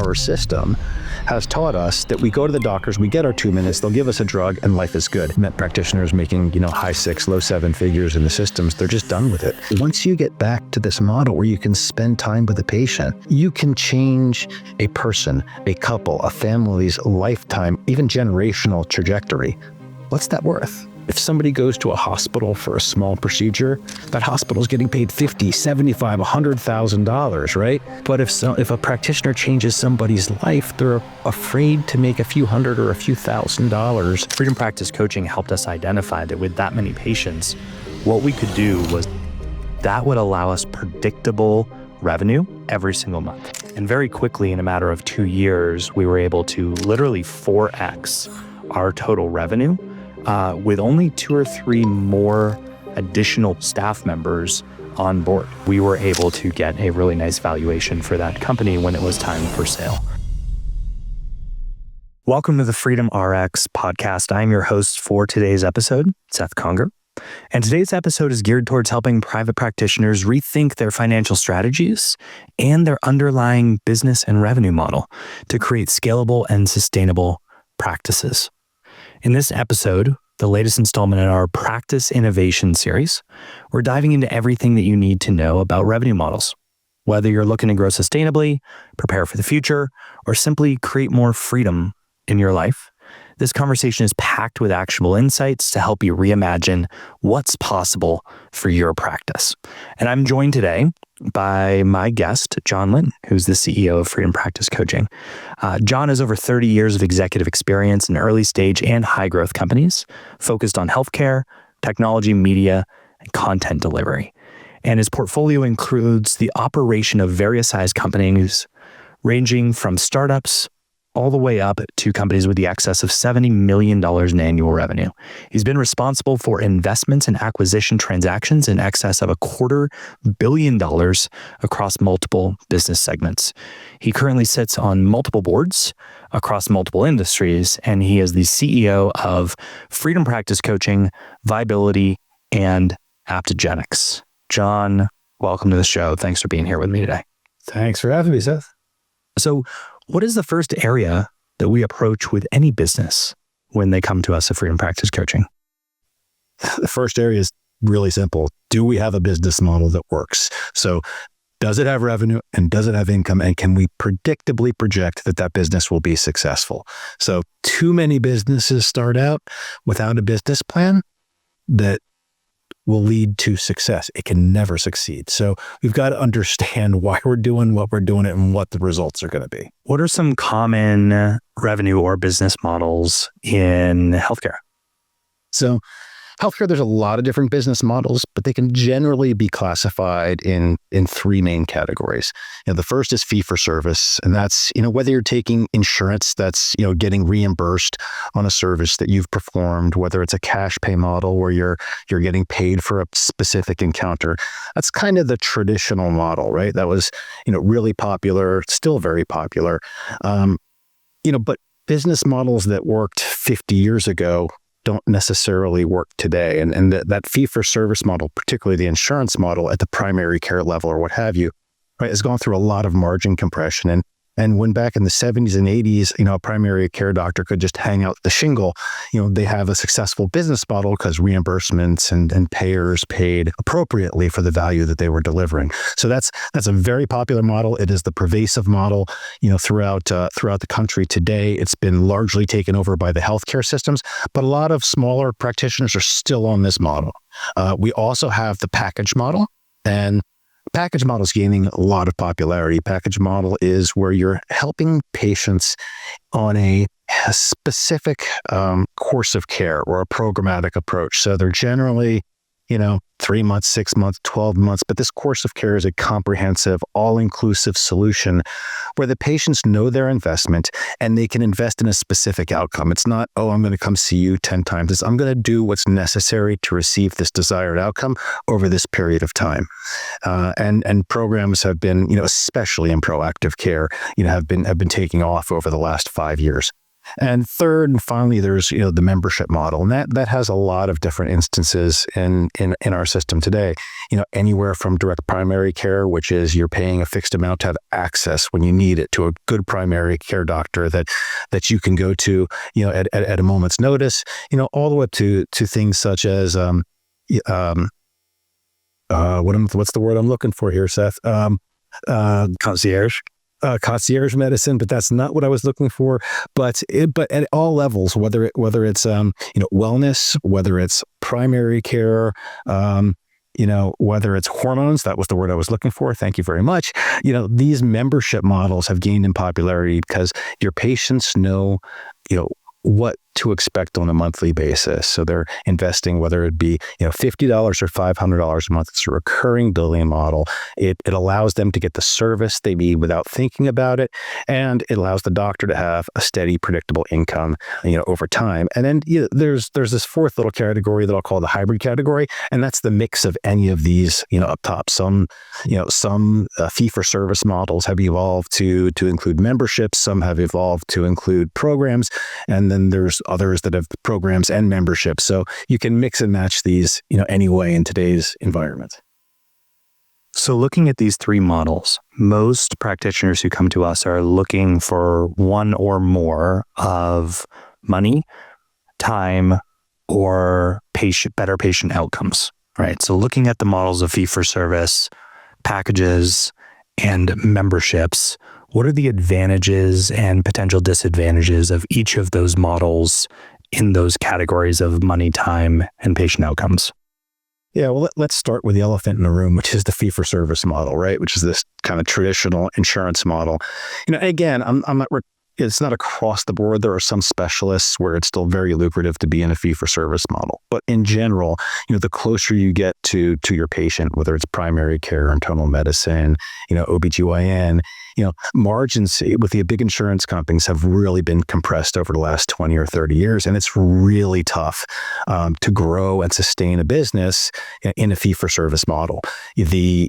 our system has taught us that we go to the doctors, we get our 2 minutes, they'll give us a drug, and life is good. Met practitioners making, high 6, low 7 figures in the systems, they're just done with it. Once you get back to this model where you can spend time with the patient, you can change a person, a couple, a family's lifetime, even generational trajectory. What's that worth? If somebody goes to a hospital for a small procedure, that hospital is getting paid $50, $75, $100,000, right? But if a practitioner changes somebody's life, they're afraid to make a few hundred or a few $1,000s. Freedom Practice Coaching helped us identify that with that many patients, what we could do was that would allow us predictable revenue every single month. And very quickly, in a matter of 2 years, we were able to literally 4x our total revenue with only 2 or 3 more additional staff members on board. We were able to get a really nice valuation for that company when it was time for sale. Welcome to the Freedom RX podcast. I'm your host for today's episode, Seth Conger. And today's episode is geared towards helping private practitioners rethink their financial strategies and their underlying business and revenue model to create scalable and sustainable practices. In this episode, the latest installment in our Practice Innovation series, we're diving into everything that you need to know about revenue models. Whether you're looking to grow sustainably, prepare for the future, or simply create more freedom in your life, this conversation is packed with actionable insights to help you reimagine what's possible for your practice. And I'm joined today by my guest, John Linton, who's the CEO of Freedom Practice Coaching. John has over 30 years of executive experience in early stage and high growth companies focused on healthcare, technology, media, and content delivery. And his portfolio includes the operation of various size companies ranging from startups all the way up to companies with the excess of $70 million in annual revenue. He's been responsible for investments and acquisition transactions in excess of $250 million across multiple business segments. He currently sits on multiple boards across multiple industries, and he is the CEO of Freedom Practice Coaching, Viability, and Aptogenics. John, welcome to the show. Thanks for being here with me today. Thanks for having me, Seth. So, what is the first area that we approach with any business when they come to us at Freedom Practice Coaching? The first area is really simple. Do we have a business model that works? So does it have revenue and does it have income? And can we predictably project that that business will be successful? So too many businesses start out without a business plan that will lead to success. It can never succeed. So we've got to understand why we're doing what we're doing and what the results are going to be. What are some common revenue or business models in healthcare? So healthcare, there's a lot of different business models, but they can generally be classified in 3 main categories. The first is fee for service, and that's, whether you're taking insurance that's, getting reimbursed on a service that you've performed, whether it's a cash pay model where you're getting paid for a specific encounter. That's kind of the traditional model, right? That was, really popular, still very popular. But business models that worked 50 years ago don't necessarily work today. And that fee-for-service model, particularly the insurance model at the primary care level or what have you, right, has gone through a lot of margin compression. And when back in the 70s and 80s, a primary care doctor could just hang out the shingle, they have a successful business model because reimbursements and payers paid appropriately for the value that they were delivering. So that's a very popular model. It is the pervasive model, throughout the country today. It's been largely taken over by the healthcare systems, but a lot of smaller practitioners are still on this model. We also have the package model, and package model is gaining a lot of popularity. Package model is where you're helping patients on a specific course of care or a programmatic approach. So they're generally, 3 months, 6 months, 12 months, but this course of care is a comprehensive, all-inclusive solution where the patients know their investment and they can invest in a specific outcome. It's not, I'm going to come see you 10 times. It's, I'm going to do what's necessary to receive this desired outcome over this period of time. And programs have been, especially in proactive care, have been taking off over the last 5 years. And third and finally, there's the membership model, and that has a lot of different instances in our system today. Anywhere from direct primary care, which is you're paying a fixed amount to have access when you need it to a good primary care doctor that you can go to at a moment's notice. All the way up to things such as what's the word I'm looking for here, Seth? Concierge. Concierge medicine, but that's not what I was looking for. But at all levels, whether it's wellness, whether it's primary care, whether it's hormones, that was the word I was looking for. Thank you very much. These membership models have gained in popularity because your patients know, what to expect on a monthly basis. So they're investing, whether it be $50 or $500 a month. It's a recurring billing model. It allows them to get the service they need without thinking about it, and it allows the doctor to have a steady, predictable income over time. And then there's this fourth little category that I'll call the hybrid category, and that's the mix of any of these up top. Some fee-for-service models have evolved to include memberships. Some have evolved to include programs, and then there's others that have programs and memberships. So you can mix and match these, anyway in today's environment. So looking at these three models, most practitioners who come to us are looking for one or more of money, time, or better patient outcomes, right? So looking at the models of fee-for-service, packages, and memberships, what are the advantages and potential disadvantages of each of those models in those categories of money, time, and patient outcomes? Yeah, well, let's start with the elephant in the room, which is the fee-for-service model, right? Which is this kind of traditional insurance model. Again, it's not across the board. There are some specialists where it's still very lucrative to be in a fee-for-service model. But in general, the closer you get to your patient, whether it's primary care, internal medicine, OBGYN, margins with the big insurance companies have really been compressed over the last 20 or 30 years. And it's really tough to grow and sustain a business in a fee-for-service model. The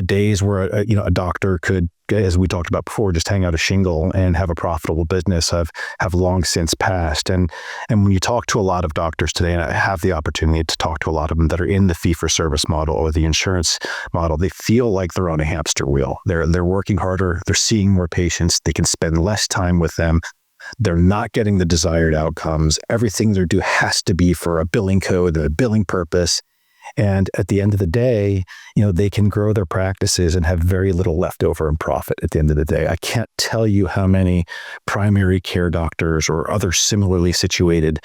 days where a doctor could, as we talked about before, just hang out a shingle and have a profitable business have long since passed. And when you talk to a lot of doctors today, and I have the opportunity to talk to a lot of them that are in the fee-for-service model or the insurance model, they feel like they're on a hamster wheel. They're working harder, they're seeing more patients, they can spend less time with them. They're not getting the desired outcomes. Everything they do has to be for a billing code, a billing purpose. And at the end of the day, they can grow their practices and have very little left over in profit at the end of the day. I can't tell you how many primary care doctors or other similarly situated,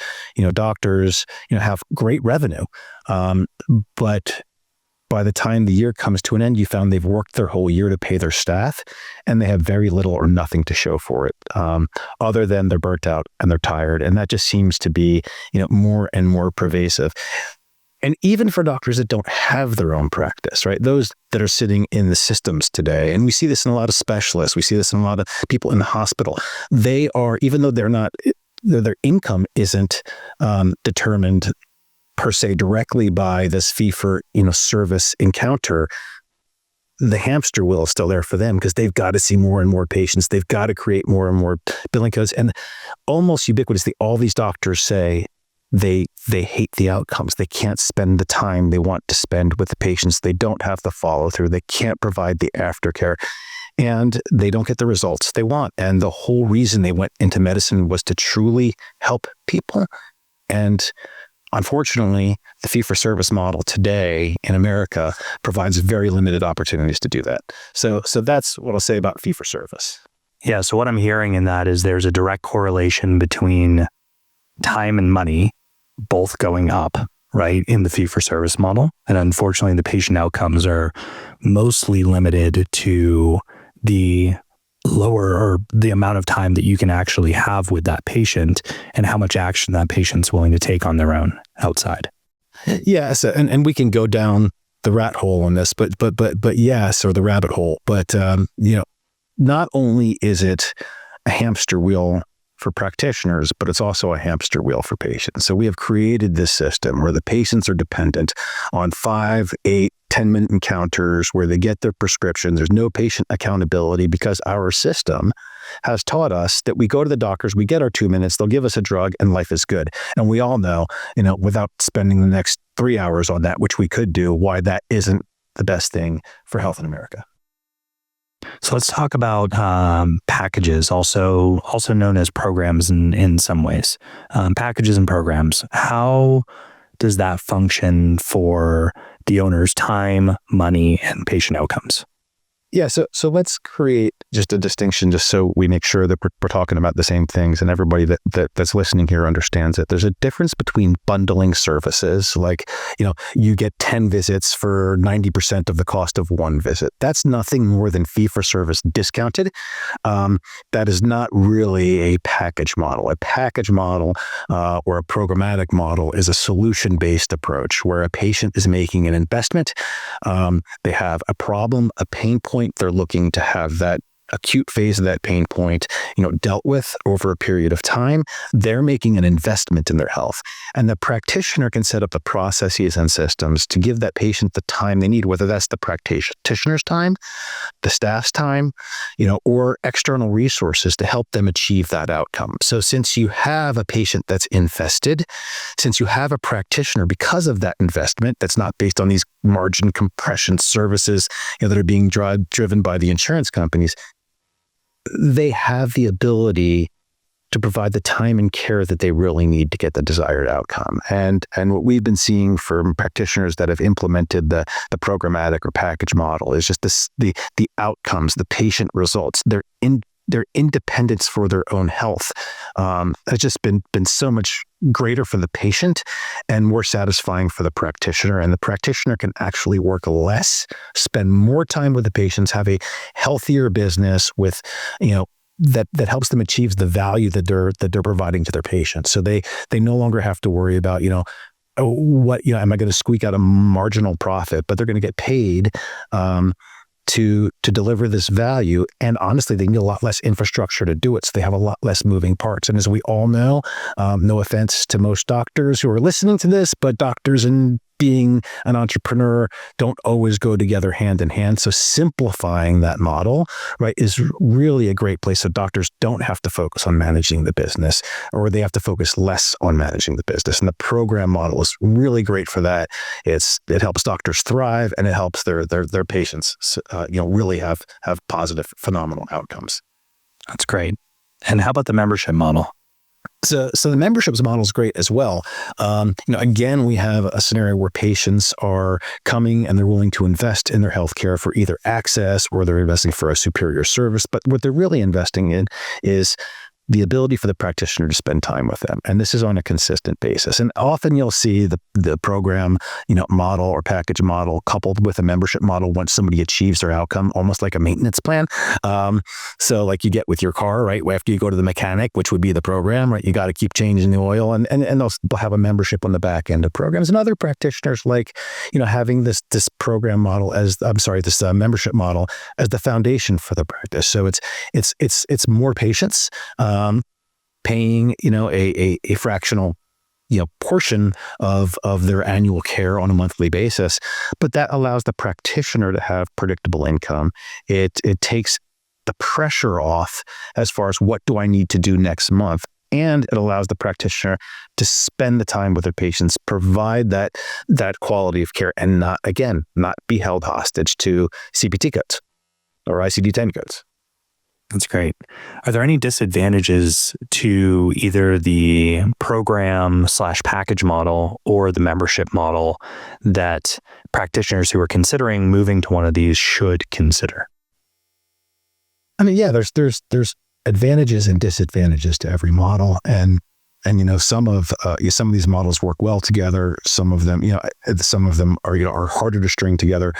doctors, have great revenue. But by the time the year comes to an end, you found they've worked their whole year to pay their staff, and they have very little or nothing to show for it, other than they're burnt out and they're tired. And that just seems to be, more and more pervasive. And even for doctors that don't have their own practice, right? Those that are sitting in the systems today, and we see this in a lot of specialists, we see this in a lot of people in the hospital. They are, even though they're not, their income isn't determined per se directly by this fee for service encounter. The hamster wheel is still there for them because they've got to see more and more patients. They've got to create more and more billing codes, and almost ubiquitously, all these doctors say they hate the outcomes. They can't spend the time they want to spend with the patients. They don't have the follow through. They can't provide the aftercare, and they don't get the results they want. And the whole reason they went into medicine was to truly help people. And unfortunately, the fee-for-service model today in America provides very limited opportunities to do that. So that's what I'll say about fee-for-service. Yeah, so what I'm hearing in that is there's a direct correlation between time and money both going up, right, in the fee-for-service model. And unfortunately, the patient outcomes are mostly limited to the lower or the amount of time that you can actually have with that patient and how much action that patient's willing to take on their own outside. Yes, and we can go down the rat hole on this, but yes, or the rabbit hole. But not only is it a hamster wheel for practitioners, but it's also a hamster wheel for patients. So we have created this system where the patients are dependent on 5, 8, 10-minute encounters where they get their prescription. There's no patient accountability because our system has taught us that we go to the doctors, we get our 2 minutes, they'll give us a drug, and life is good. And we all know, without spending the next 3 hours on that, which we could do, why that isn't the best thing for health in America. So let's talk about packages, also known as programs in some ways. Packages and programs. How does that function for the owner's time, money, and patient outcomes? Yeah, so let's create just a distinction, just so we make sure that we're talking about the same things, and everybody that's listening here understands it. There's a difference between bundling services, like you get 10 visits for 90% of the cost of one visit. That's nothing more than fee-for-service discounted. That is not really a package model. A package model or a programmatic model is a solution-based approach where a patient is making an investment. They have a problem, a pain point. They're looking to have that acute phase of that pain point, dealt with over a period of time. They're making an investment in their health. And the practitioner can set up the processes and systems to give that patient the time they need, whether that's the practitioner's time, the staff's time, or external resources to help them achieve that outcome. So since you have a patient that's invested, since you have a practitioner because of that investment that's not based on these margin compression services that are being driven by the insurance companies, they have the ability to provide the time and care that they really need to get the desired outcome. And what we've been seeing from practitioners that have implemented the programmatic or package model is just the outcomes, the patient results, their independence for their own health has just been so much greater for the patient and more satisfying for the practitioner. And the practitioner can actually work less, spend more time with the patients, have a healthier business with, that helps them achieve the value that they're providing to their patients. So they no longer have to worry about, am I going to squeak out a marginal profit? But they're going to get paid to deliver this value. And honestly, they need a lot less infrastructure to do it. So they have a lot less moving parts. And as we all know, no offense to most doctors who are listening to this, but doctors and being an entrepreneur don't always go together hand in hand. So simplifying that model, right, is really a great place. So doctors don't have to focus on managing the business, or they have to focus less on managing the business. And the program model is really great for that. It helps doctors thrive, and it helps their patients, really have positive, phenomenal outcomes. That's great. And how about the membership model? So the memberships model is great as well. Again, we have a scenario where patients are coming and they're willing to invest in their healthcare for either access, or they're investing for a superior service. But what they're really investing in is the ability for the practitioner to spend time with them. And this is on a consistent basis. And often you'll see the program, model or package model coupled with a membership model once somebody achieves their outcome, almost like a maintenance plan. So like you get with your car, right? After you go to the mechanic, which would be the program, right? You got to keep changing the oil, and they'll have a membership on the back end of programs. And other practitioners like, having this program model this membership model as the foundation for the practice. So it's more patients, paying, a fractional, portion of their annual care on a monthly basis. But that allows the practitioner to have predictable income. It takes the pressure off as far as what do I need to do next month. And it allows the practitioner to spend the time with their patients, provide that quality of care, and not be held hostage to CPT codes or ICD-10 codes. That's great. Are there any disadvantages to either the program/package model or the membership model that practitioners who are considering moving to one of these should consider? I mean, yeah, there's advantages and disadvantages to every model, and some of these models work well together. Some of them, are harder to string together.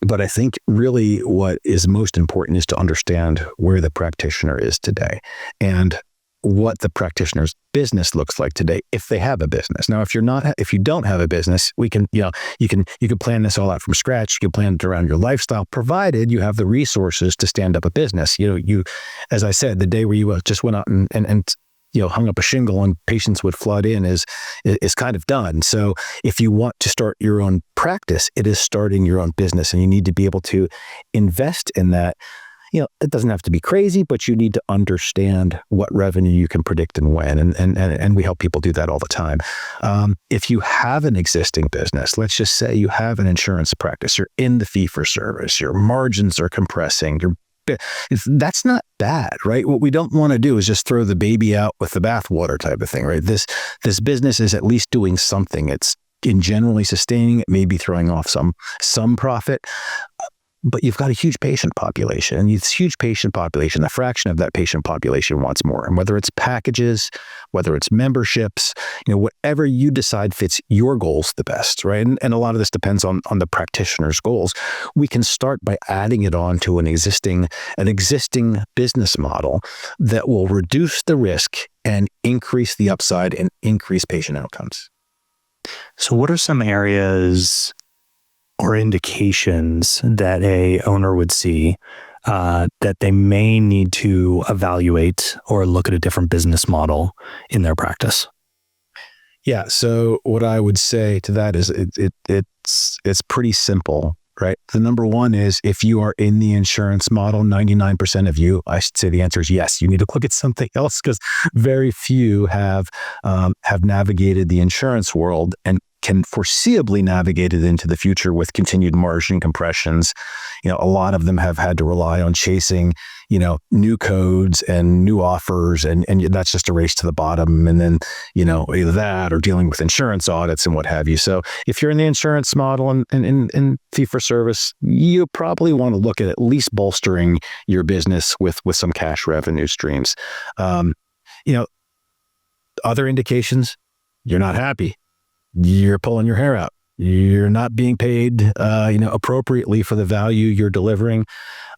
But I think really what is most important is to understand where the practitioner is today and what the practitioner's business looks like today, if they have a business. Now, if you don't have a business, you can plan this all out from scratch. You can plan it around your lifestyle, provided you have the resources to stand up a business. As I said, the day where you just went out and hung up a shingle and patients would flood in is kind of done. So if you want to start your own practice, it is starting your own business, and you need to be able to invest in that, it doesn't have to be crazy, but you need to understand what revenue you can predict and when. And we help people do that all the time. If you have an existing business, let's just say you have an insurance practice, you're in the fee for service, your margins are compressing, that's not bad, right? What we don't want to do is just throw the baby out with the bathwater type of thing, right? This business is at least doing something. It's in generally sustaining it, maybe throwing off some profit. But you've got a huge patient population, and this huge patient population, a fraction of that patient population wants more. And whether it's packages, whether it's memberships, whatever you decide fits your goals the best, right? And a lot of this depends on the practitioner's goals. We can start by adding it on to an existing business model that will reduce the risk and increase the upside and increase patient outcomes. So what are some areas or indications that a owner would see that they may need to evaluate or look at a different business model in their practice? Yeah. So what I would say to that is it's pretty simple, right? The number one is, if you are in the insurance model, 99% of you, I should say the answer is yes. You need to look at something else, because very few have navigated the insurance world and can foreseeably navigate it into the future with continued margin compressions. A lot of them have had to rely on chasing, new codes and new offers, and that's just a race to the bottom. And then, either that or dealing with insurance audits and what have you. So if you're in the insurance model and fee for service, you probably want to look at least bolstering your business with some cash revenue streams. Other indications, you're not happy. You're pulling your hair out. You're not being paid, appropriately for the value you're delivering.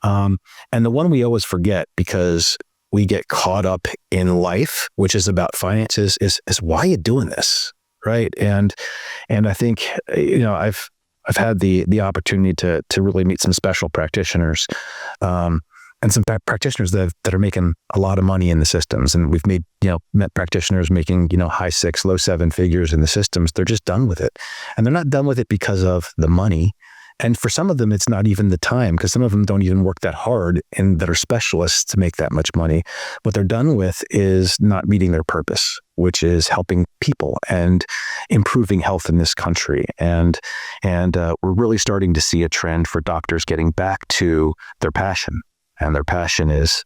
And the one we always forget, because we get caught up in life, which is about finances, is why are you doing this, right? And I think I've had the opportunity to really meet some special practitioners, and some practitioners that are making a lot of money in the systems. And we've met practitioners making, high 6, low 7 figures in the systems. They're just done with it. And they're not done with it because of the money. And for some of them, it's not even the time, because some of them don't even work that hard and that are specialists to make that much money. What they're done with is not meeting their purpose, which is helping people and improving health in this country. And we're really starting to see a trend for doctors getting back to their passion. And their passion is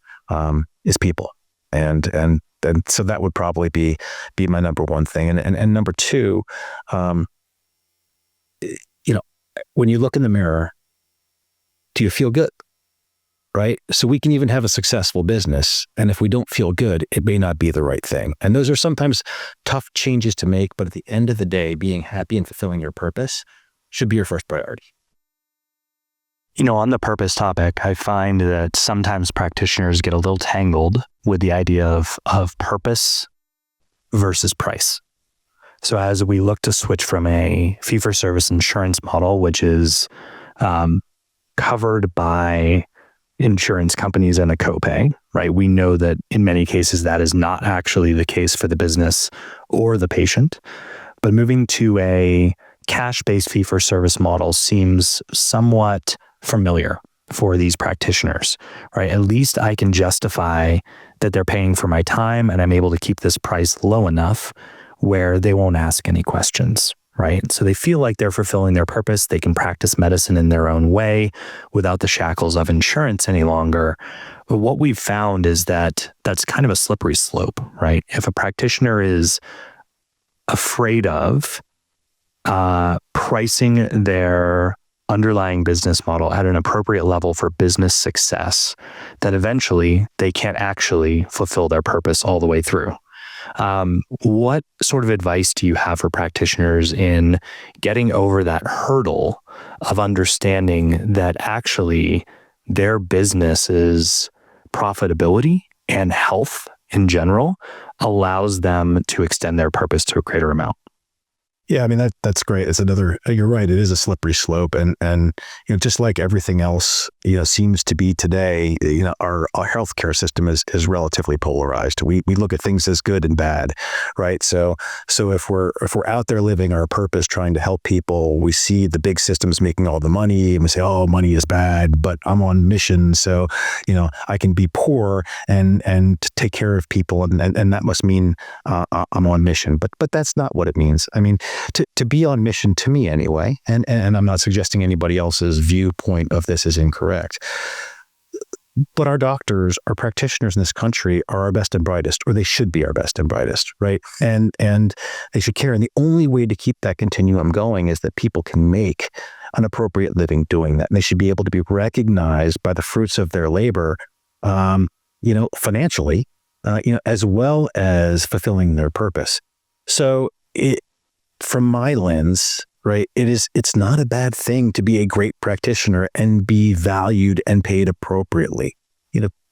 people, and so that would probably be my number one thing. And number two, when you look in the mirror, do you feel good? Right? So we can even have a successful business, and if we don't feel good, it may not be the right thing. And those are sometimes tough changes to make, but at the end of the day, being happy and fulfilling your purpose should be your first priority. On the purpose topic, I find that sometimes practitioners get a little tangled with the idea of purpose versus price. So as we look to switch from a fee-for-service insurance model, which is covered by insurance companies and a copay, right? We know that in many cases that is not actually the case for the business or the patient. But moving to a cash-based fee-for-service model seems somewhat familiar for these practitioners, right? At least I can justify that they're paying for my time, and I'm able to keep this price low enough where they won't ask any questions, right? So they feel like they're fulfilling their purpose. They can practice medicine in their own way without the shackles of insurance any longer. But what we've found is that that's kind of a slippery slope, right? If a practitioner is afraid of pricing their underlying business model at an appropriate level for business success, that eventually they can't actually fulfill their purpose all the way through. What sort of advice do you have for practitioners in getting over that hurdle of understanding that actually their business's profitability and health in general allows them to extend their purpose to a greater amount? Yeah, I mean that's great. It's another. You're right. It is a slippery slope, and just like everything else, seems to be today. Our healthcare system is relatively polarized. We look at things as good and bad, right? So if we're out there living our purpose, trying to help people, we see the big systems making all the money, and we say, oh, money is bad, but I'm on mission, so I can be poor and take care of people, and that must mean I'm on mission. But that's not what it means. I mean, to be on mission, to me anyway, and I'm not suggesting anybody else's viewpoint of this is incorrect, but our doctors, our practitioners in this country are our best and brightest, or they should be our best and brightest, right? And they should care. And the only way to keep that continuum going is that people can make an appropriate living doing that. And they should be able to be recognized by the fruits of their labor, financially, as well as fulfilling their purpose. So from my lens, right, it's not a bad thing to be a great practitioner and be valued and paid appropriately.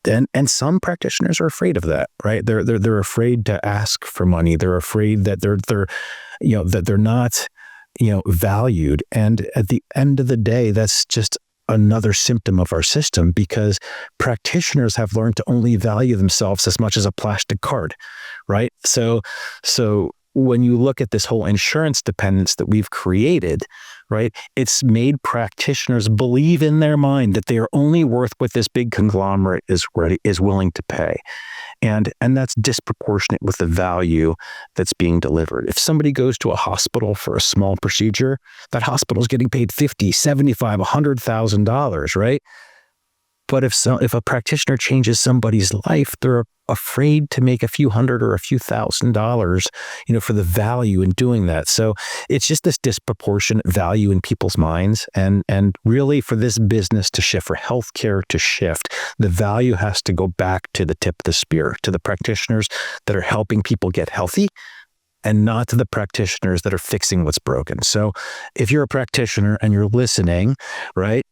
And some practitioners are afraid of that, right? They're afraid to ask for money. They're afraid that they're not valued. And at the end of the day, that's just another symptom of our system, because practitioners have learned to only value themselves as much as a plastic card, right? So when you look at this whole insurance dependence that we've created, right, it's made practitioners believe in their mind that they are only worth what this big conglomerate is willing to pay. And that's disproportionate with the value that's being delivered. If somebody goes to a hospital for a small procedure, that hospital is getting paid $50,000, $75,000, $100,000, right? But if a practitioner changes somebody's life, they're afraid to make a few hundred or a few $1,000s, for the value in doing that. So it's just this disproportionate value in people's minds. And really, for this business to shift, for healthcare to shift, the value has to go back to the tip of the spear, to the practitioners that are helping people get healthy, and not to the practitioners that are fixing what's broken. So if you're a practitioner and you're listening, right,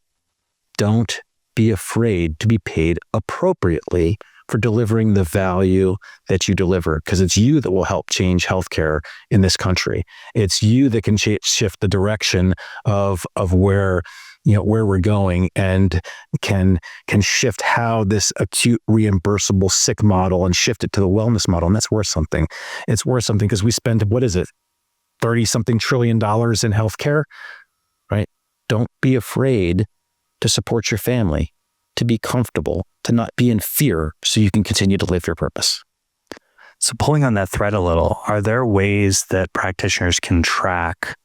don't be afraid to be paid appropriately for delivering the value that you deliver, because it's you that will help change healthcare in this country. It's you that can shift the direction of where we're going, and can shift how this acute reimbursable sick model and shift it to the wellness model. And that's worth something. It's worth something because we spend, what is it, 30-something trillion dollars in healthcare, right? Don't be afraid to support your family, to be comfortable, to not be in fear, so you can continue to live your purpose. So pulling on that thread a little, are there ways that practitioners can track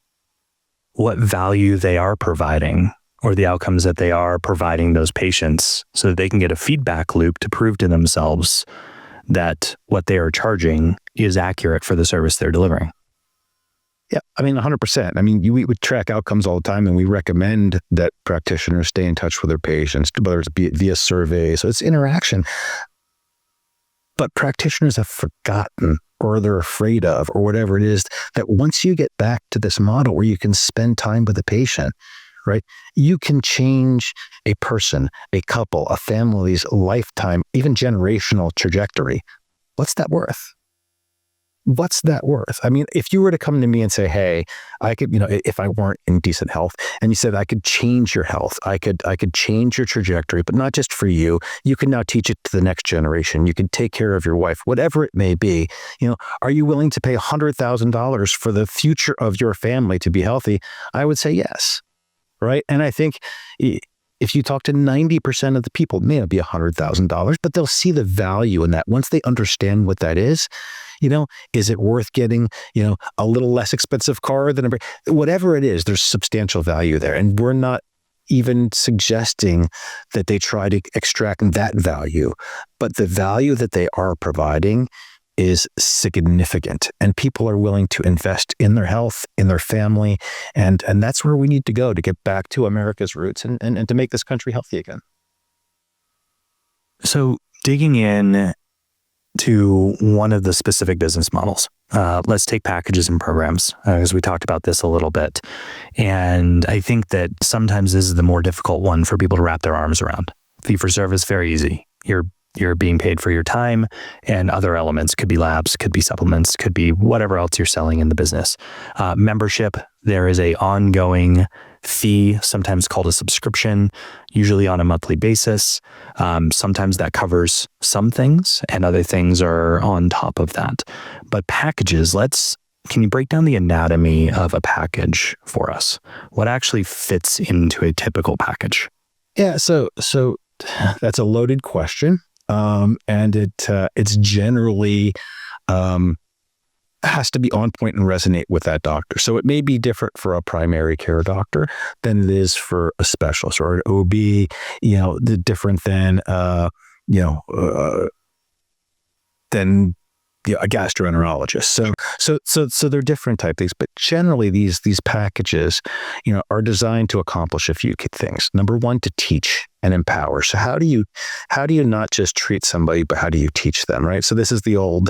what value they are providing, or the outcomes that they are providing those patients, so that they can get a feedback loop to prove to themselves that what they are charging is accurate for the service they're delivering? Yeah, I mean, 100%. I mean, we would track outcomes all the time, and we recommend that practitioners stay in touch with their patients, whether it's via survey. So it's interaction. But practitioners have forgotten, or they're afraid of, or whatever it is, that once you get back to this model where you can spend time with the patient, right, you can change a person, a couple, a family's lifetime, even generational trajectory. What's that worth? What's that worth? I mean, if you were to come to me and say, hey, I could, if I weren't in decent health, and you said I could change your health, I could change your trajectory, but not just for you. You can now teach it to the next generation. You can take care of your wife, whatever it may be. Are you willing to pay $100,000 for the future of your family to be healthy? I would say yes. Right. And I think if you talk to 90% of the people, it may not be $100,000, but they'll see the value in that once they understand what that is. Is it worth getting, a little less expensive car than whatever it is? There's substantial value there. And we're not even suggesting that they try to extract that value, but the value that they are providing is significant, and people are willing to invest in their health, in their family, and that's where we need to go to get back to America's roots and to make this country healthy again. So digging in to one of the specific business models, let's take packages and programs, because we talked about this a little bit, and I think that sometimes this is the more difficult one for people to wrap their arms around. Fee for service, very easy. You're You're being paid for your time and other elements. Could be labs, could be supplements, could be whatever else you're selling in the business. Membership, there is a ongoing fee, sometimes called a subscription, usually on a monthly basis. Sometimes that covers some things and other things are on top of that. But packages, can you break down the anatomy of a package for us? What actually fits into a typical package? Yeah, so that's a loaded question. And it's generally has to be on point and resonate with that doctor. So it may be different for a primary care doctor than it is for a specialist or an OB, different than, than a gastroenterologist. So they're different type things, but generally these packages, are designed to accomplish a few key things. Number one, to teach and empower. So how do you not just treat somebody, but how do you teach them, right? So this is the old,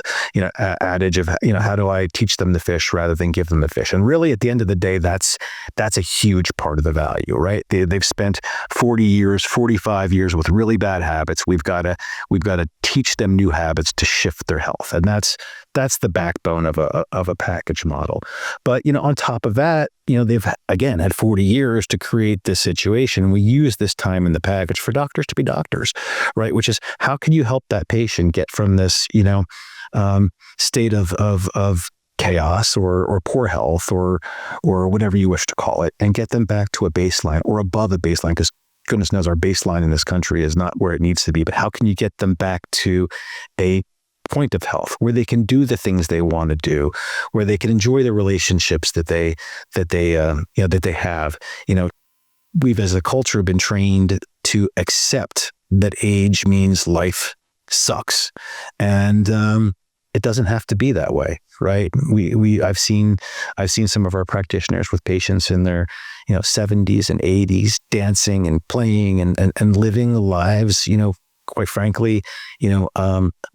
adage of, how do I teach them the fish rather than give them the fish? And really, at the end of the day, that's a huge part of the value, right? They've spent 40 years, 45 years with really bad habits. We've got to teach them new habits to shift their health, and that's the backbone of a package model. But on top of that, they've again had 40 years to create this situation. We use this time in the package for doctors to be doctors, right? Which is, how can you help that patient get from this, state of chaos or poor health or whatever you wish to call it, and get them back to a baseline or above a baseline? Because goodness knows our baseline in this country is not where it needs to be. But how can you get them back to a point of health where they can do the things they want to do, where they can enjoy the relationships that they have? We've as a culture been trained to accept that age means life sucks, and it doesn't have to be that way, right? I've seen some of our practitioners with patients in their 70s and 80s dancing and playing and living lives, quite frankly,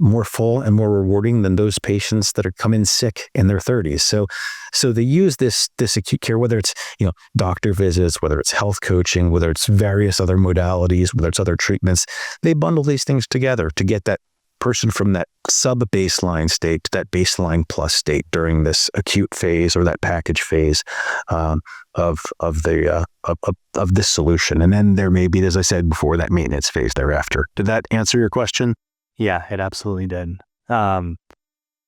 more full and more rewarding than those patients that are come in sick in their 30s. So they use this acute care, whether it's doctor visits, whether it's health coaching, whether it's various other modalities, whether it's other treatments. They bundle these things together to get that person from that sub-baseline state to that baseline plus state during this acute phase or that package phase of this solution. And then there may be, as I said before, that maintenance phase thereafter. Did that answer your question? Yeah, it absolutely did.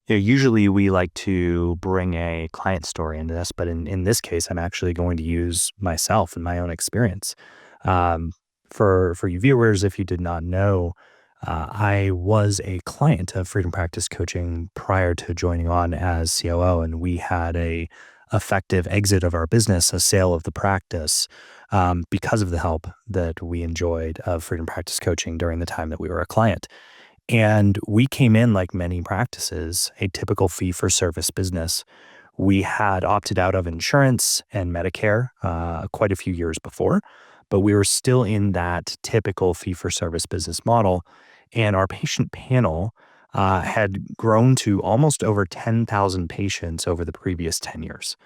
Usually we like to bring a client story into this, but in this case, I'm actually going to use myself and my own experience. For you viewers, if you did not know, I was a client of Freedom Practice Coaching prior to joining on as COO, and we had a effective exit of our business, a sale of the practice, because of the help that we enjoyed of Freedom Practice Coaching during the time that we were a client. And we came in, like many practices, a typical fee-for-service business. We had opted out of insurance and Medicare quite a few years before, but we were still in that typical fee-for-service business model. And our patient panel had grown to almost over 10,000 patients over the previous 10 years,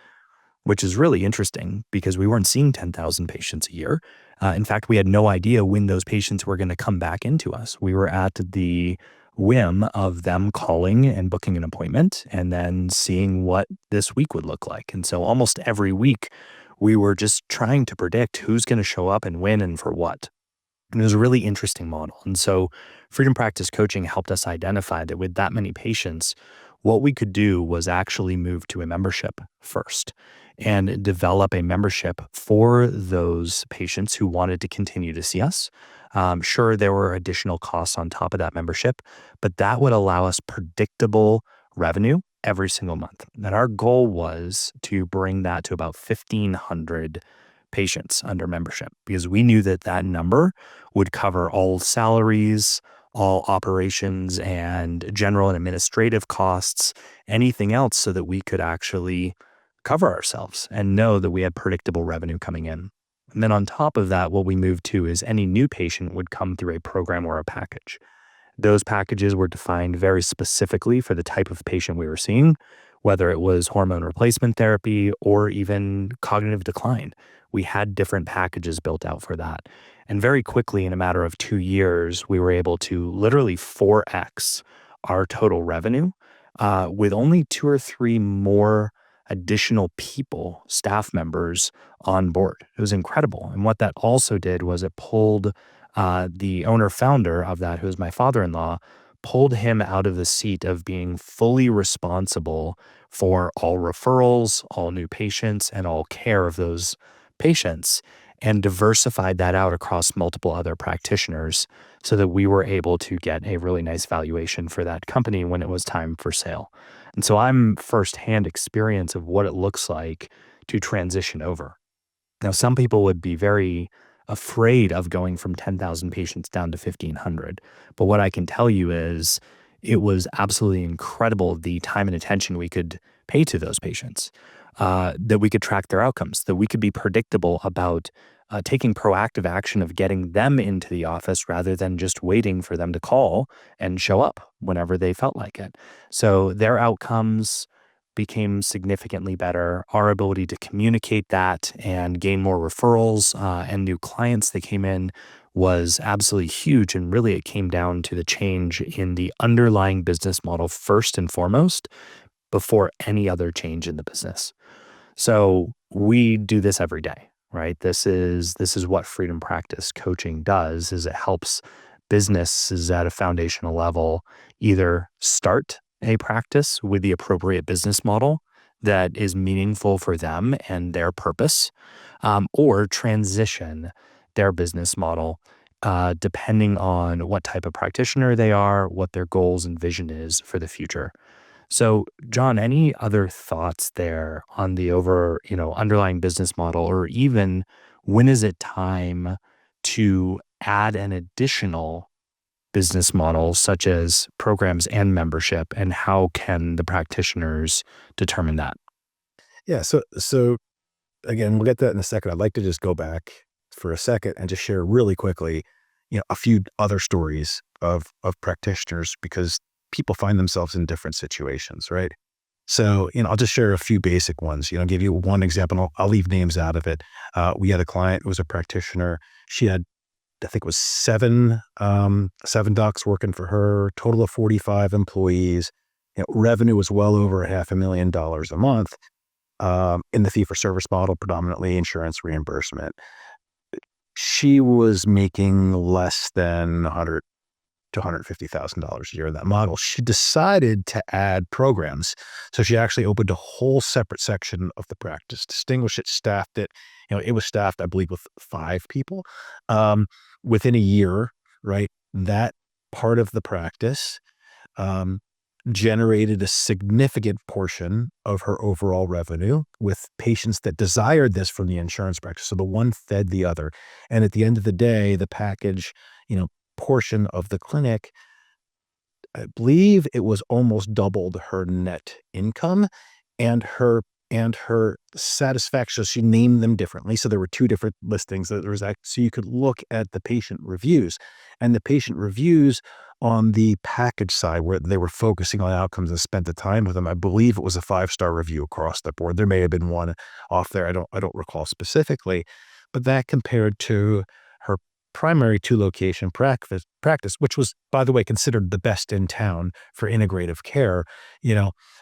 which is really interesting because we weren't seeing 10,000 patients a year. In fact, we had no idea when those patients were going to come back into us. We were at the whim of them calling and booking an appointment and then seeing what this week would look like. And so almost every week, we were just trying to predict who's going to show up and when and for what. And it was a really interesting model. And so Freedom Practice Coaching helped us identify that with that many patients, what we could do was actually move to a membership first and develop a membership for those patients who wanted to continue to see us. Sure, there were additional costs on top of that membership, but that would allow us predictable revenue every single month. And our goal was to bring that to about 1,500 patients under membership, because we knew that that number would cover all salaries, all operations and general and administrative costs, anything else, so that we could actually cover ourselves and know that we had predictable revenue coming in. And then on top of that, what we moved to is any new patient would come through a program or a package. Those packages were defined very specifically for the type of patient we were seeing, whether it was hormone replacement therapy or even cognitive decline. We had different packages built out for that. And very quickly, in a matter of 2 years, we were able to literally 4x our total revenue with only two or three more additional people, staff members on board. It was incredible. And what that also did was it pulled the owner founder of that, who was my father in law, pulled him out of the seat of being fully responsible for all referrals, all new patients, and all care of those patients, and diversified that out across multiple other practitioners so that we were able to get a really nice valuation for that company when it was time for sale. And so I'm firsthand experience of what it looks like to transition over. Now, some people would be very afraid of going from 10,000 patients down to 1,500. But what I can tell you is it was absolutely incredible the time and attention we could pay to those patients, that we could track their outcomes, that we could be predictable about taking proactive action of getting them into the office rather than just waiting for them to call and show up whenever they felt like it. So their outcomes became significantly better. Our ability to communicate that and gain more referrals and new clients that came in was absolutely huge. And really, it came down to the change in the underlying business model first and foremost before any other change in the business. So we do this every day, right? This is what Freedom Practice coaching does, is it helps businesses at a foundational level either start a practice with the appropriate business model that is meaningful for them and their purpose, or transition their business model depending on what type of practitioner they are, what their goals and vision is for the future. So, John, any other thoughts there on the underlying business model, or even when is it time to add an additional business model, such as programs and membership, and how can the practitioners determine that? Yeah. So again, we'll get to that in a second. I'd like to just go back for a second and just share really quickly, a few other stories of practitioners, because people find themselves in different situations, right? So, I'll just share a few basic ones, give you one example. I'll leave names out of it. We had a client who was a practitioner. She had, I think it was seven docs working for her, total of 45 employees. Revenue was well over $500,000 a month, in the fee-for-service model, predominantly insurance reimbursement. She was making less than 100 to $150,000 a year in that model. She decided to add programs. So she actually opened a whole separate section of the practice, distinguished it, staffed it. It was staffed, I believe, with 5 people. Within a year, right, that part of the practice generated a significant portion of her overall revenue with patients that desired this from the insurance practice. So the one fed the other. And at the end of the day, the package, portion of the clinic, I believe it was almost doubled her net income and her satisfaction. So she named them differently. So there were 2 different listings. So you could look at the patient reviews, and the patient reviews on the package side, where they were focusing on outcomes and spent the time with them. I believe it was a 5-star review across the board. There may have been one off there. I don't recall specifically, but that compared to her primary 2-location practice, which was, by the way, considered the best in town for integrative care,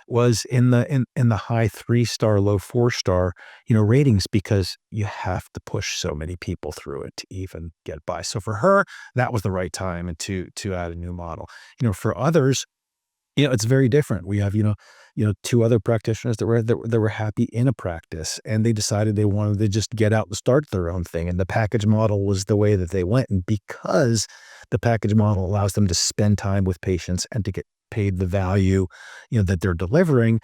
was in the high 3-star, low 4-star, ratings, because you have to push so many people through it to even get by. So for her, that was the right time and to add a new model. For others, it's very different. We have, 2 other practitioners that were happy in a practice, and they decided they wanted to just get out and start their own thing. And the package model was the way that they went. And because the package model allows them to spend time with patients and to get paid the value, that they're delivering,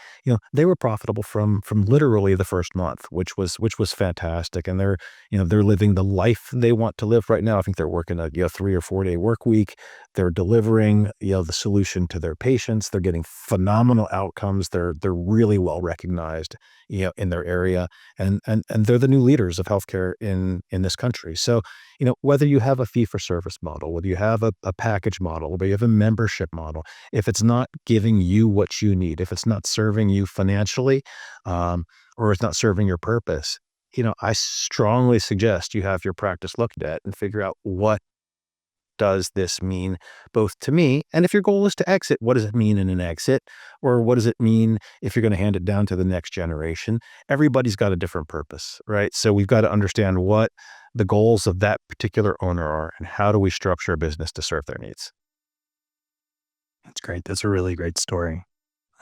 they were profitable from literally the first month, which was fantastic. And they're living the life they want to live right now. I think they're working a 3 or 4 day work week. They're delivering, the solution to their patients. They're getting phenomenal outcomes. They're really well recognized, in their area, and they're the new leaders of healthcare in this country. So, whether you have a fee for service model, whether you have a package model, whether you have a membership model, if it's not giving you what you need, if it's not serving you financially, or it's not serving your purpose, I strongly suggest you have your practice looked at and figure out, what does this mean both to me? And if your goal is to exit, what does it mean in an exit? Or what does it mean if you're going to hand it down to the next generation? Everybody's got a different purpose, right? So we've got to understand what the goals of that particular owner are, and how do we structure a business to serve their needs. That's great. That's a really great story.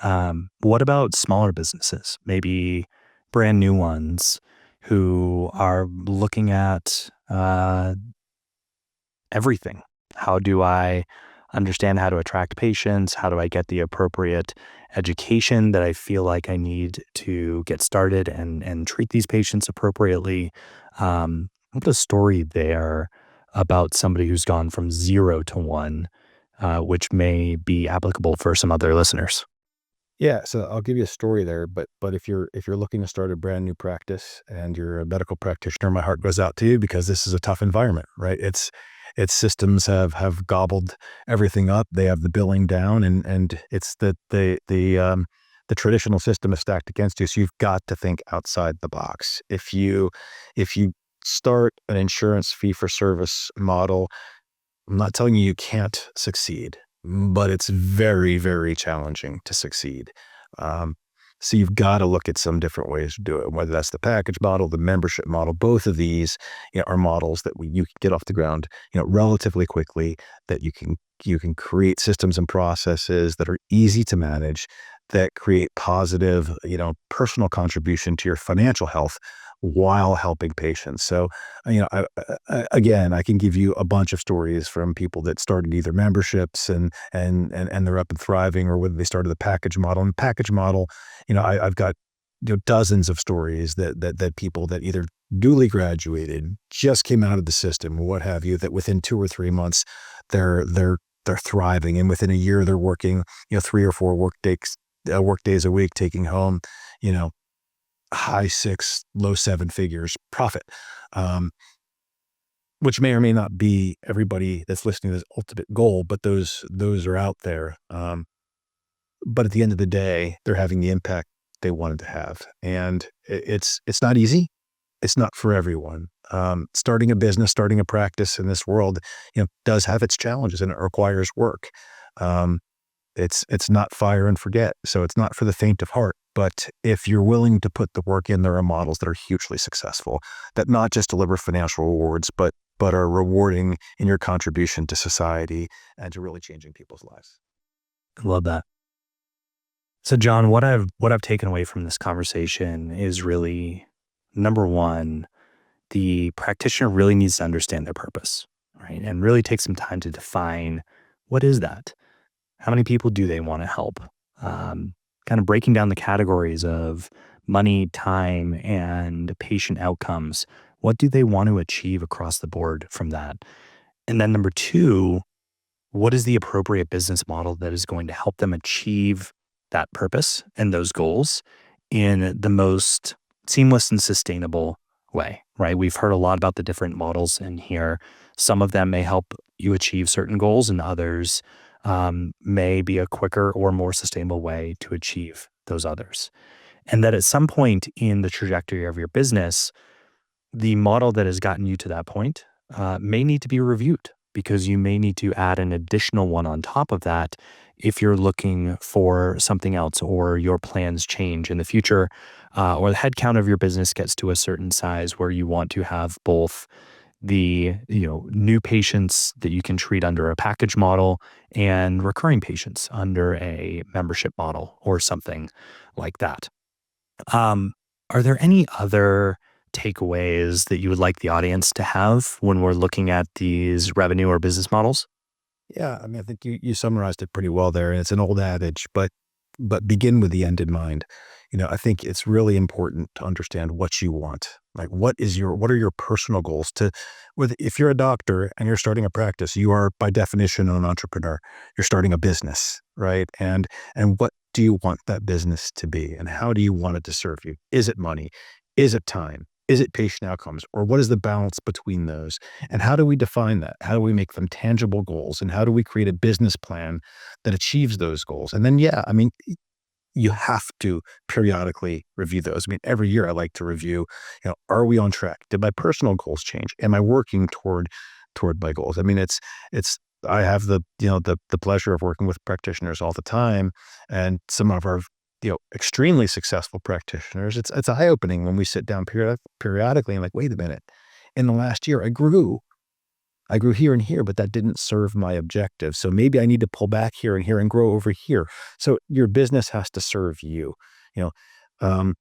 What about smaller businesses, maybe brand new ones who are looking at everything? How do I understand how to attract patients? How do I get the appropriate education that I feel like I need to get started and treat these patients appropriately? What's a story there about somebody who's gone from 0 to 1, which may be applicable for some other listeners? Yeah, so I'll give you a story there, but if you're looking to start a brand new practice and you're a medical practitioner, my heart goes out to you, because this is a tough environment, right? It's systems have gobbled everything up. They have the billing down, and it's the traditional system is stacked against you. So you've got to think outside the box. If you start an insurance fee for service model, I'm not telling you can't succeed, but it's very, very challenging to succeed. Um, so you've got to look at some different ways to do it, whether that's the package model, the membership model. Both of these, are models that you can get off the ground, relatively quickly, that you can create systems and processes that are easy to manage, that create positive, personal contribution to your financial health while helping patients. So, again, I can give you a bunch of stories from people that started either memberships and they're up and thriving, or whether they started the package model. And the package model, I've got dozens of stories that people that either newly graduated, just came out of the system, or what have you, that within 2 or 3 months they're thriving, and within a year they're working 3 or 4 work days a week, taking home you know high 6, low 7 figures profit, um, which may or may not be everybody that's listening to this ultimate goal, but those are out there. But at the end of the day, they're having the impact they wanted to have, and it's not easy. It's not for everyone. Starting a business, starting a practice in this world, does have its challenges, and it requires work. Um, it's not fire and forget, so it's not for the faint of heart. But if you're willing to put the work in, there are models that are hugely successful, that not just deliver financial rewards, but are rewarding in your contribution to society and to really changing people's lives. I love that. So, John, what I've taken away from this conversation is really, number one, the practitioner really needs to understand their purpose, right? And really take some time to define, what is that? How many people do they want to help? Um, Kind of breaking down the categories of money, time, and patient outcomes. What do they want to achieve across the board from that? And then number two, what is the appropriate business model that is going to help them achieve that purpose and those goals in the most seamless and sustainable way, right? We've heard a lot about the different models in here. Some of them may help you achieve certain goals, and others may be a quicker or more sustainable way to achieve those others. And that at some point in the trajectory of your business, the model that has gotten you to that point may need to be reviewed, because you may need to add an additional one on top of that if you're looking for something else, or your plans change in the future, or the headcount of your business gets to a certain size where you want to have both the new patients that you can treat under a package model and recurring patients under a membership model or something like that. Um, are there any other takeaways that you would like the audience to have when we're looking at these revenue or business models? Yeah, I mean, I think you summarized it pretty well there. And it's an old adage, but begin with the end in mind. I think it's really important to understand what you want. Like, what are your personal goals? If you're a doctor and you're starting a practice, you are by definition an entrepreneur. You're starting a business, right? And what do you want that business to be? And how do you want it to serve you? Is it money? Is it time? Is it patient outcomes? Or what is the balance between those? And how do we define that? How do we make them tangible goals? And how do we create a business plan that achieves those goals? And then, yeah, I mean, you have to periodically review those. I mean, every year I like to review, are we on track? Did my personal goals change? Am I working toward my goals? I mean, it's I have the pleasure of working with practitioners all the time, and some of our extremely successful practitioners. It's eye-opening when we sit down periodically and like, wait a minute, in the last year I grew here and here, but that didn't serve my objective. So maybe I need to pull back here and here and grow over here. So your business has to serve you. You know, um,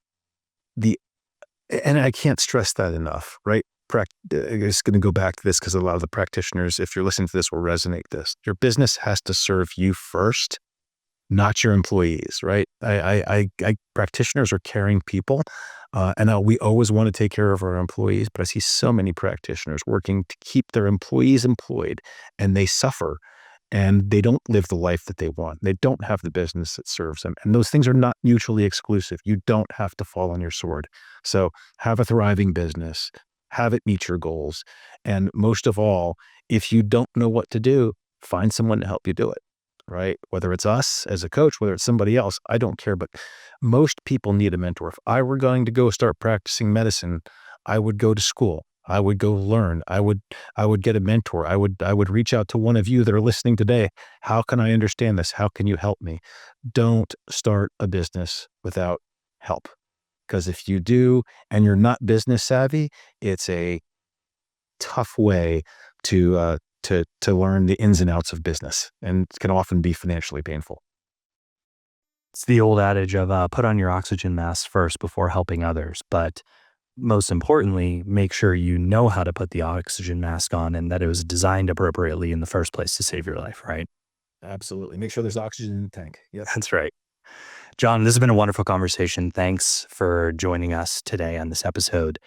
the and I can't stress that enough, right? I'm just going to go back to this because a lot of the practitioners, if you're listening to this, will resonate this. Your business has to serve you first, not your employees, right? Practitioners are caring people, and we always want to take care of our employees. But I see so many practitioners working to keep their employees employed, and they suffer, and they don't live the life that they want. They don't have the business that serves them, and those things are not mutually exclusive. You don't have to fall on your sword. So have a thriving business, have it meet your goals, and most of all, if you don't know what to do, find someone to help you do it. Right? Whether it's us as a coach, whether it's somebody else, I don't care. But most people need a mentor. If I were going to go start practicing medicine, I would go to school. I would go learn. I would get a mentor. I would reach out to one of you that are listening today. How can I understand this? How can you help me? Don't start a business without help. Because if you do and you're not business savvy, it's a tough way to learn the ins and outs of business, and it can often be financially painful. It's the old adage of put on your oxygen mask first before helping others. But most importantly, make sure you know how to put the oxygen mask on and that it was designed appropriately in the first place to save your life, right? Absolutely. Make sure there's oxygen in the tank. Yep. That's right. John, this has been a wonderful conversation. Thanks for joining us today on this episode.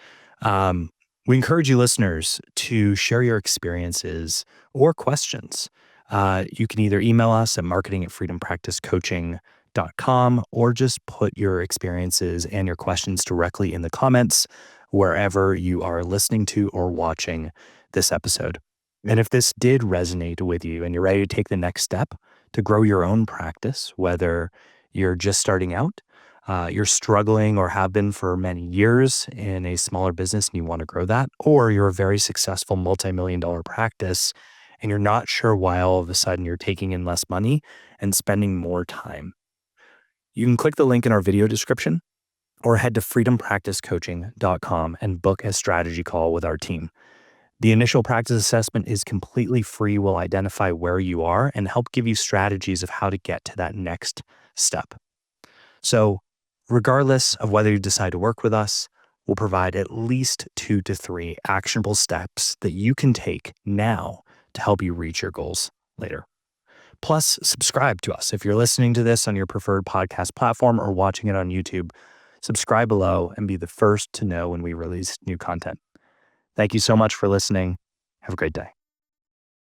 We encourage you listeners to share your experiences or questions. You can either email us at marketing@freedompracticecoaching.com or just put your experiences and your questions directly in the comments wherever you are listening to or watching this episode. And if this did resonate with you and you're ready to take the next step to grow your own practice, whether you're just starting out, you're struggling or have been for many years in a smaller business and you want to grow that, or you're a very successful multi-million-dollar practice and you're not sure why all of a sudden you're taking in less money and spending more time. You can click the link in our video description or head to freedompracticecoaching.com and book a strategy call with our team. The initial practice assessment is completely free. We'll identify where you are and help give you strategies of how to get to that next step. So regardless of whether you decide to work with us, we'll provide at least 2 to 3 actionable steps that you can take now to help you reach your goals later. Plus, subscribe to us. If you're listening to this on your preferred podcast platform or watching it on YouTube, subscribe below and be the first to know when we release new content. Thank you so much for listening. Have a great day.